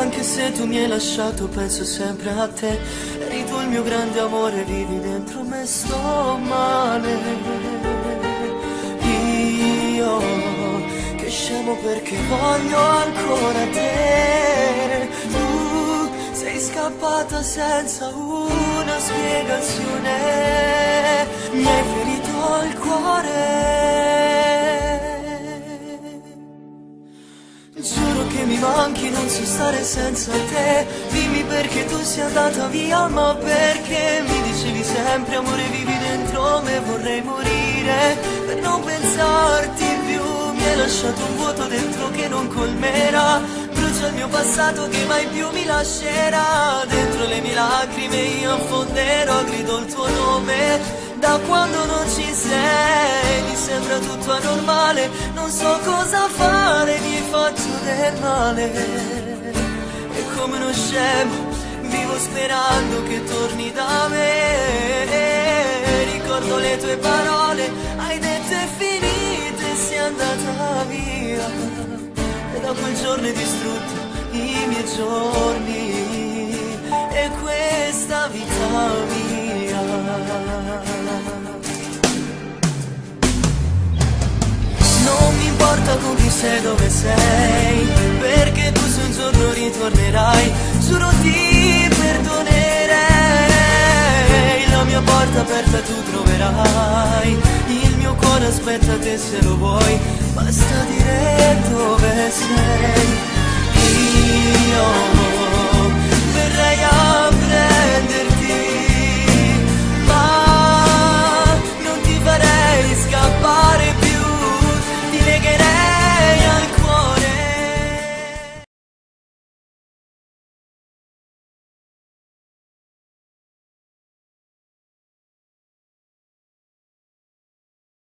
Anche se tu mi hai lasciato penso sempre a te. Eri tu il mio grande amore, vivi dentro me, sto male. Io che scemo perché voglio ancora te. Tu sei scappata senza una spiegazione. Mi hai ferito il cuore. Giuro che mi manchi, non so stare senza te. Dimmi perché tu sei andata via, ma perché mi dicevi sempre amore vivi dentro me. Vorrei morire per non pensarti più. Mi hai lasciato un vuoto dentro che non colmerà. Brucia il mio passato che mai più mi lascerà. Dentro le mie lacrime io affonderò, grido il tuo nome. Da quando non ci sei mi sembra tutto anormale. Non so cosa fare, mi faccio del male. E come uno scemo vivo sperando che torni da me. Ricordo le tue parole, hai detto è finita e sei andata via. E da quel giorno hai distrutto i miei giorni e questa vita mia. Non mi importa con chi sei, dove sei, perché tu se un giorno ritornerai, giuro ti perdonerei. La mia porta aperta tu troverai, il mio cuore aspetta te se lo vuoi, basta dire dove sei. Io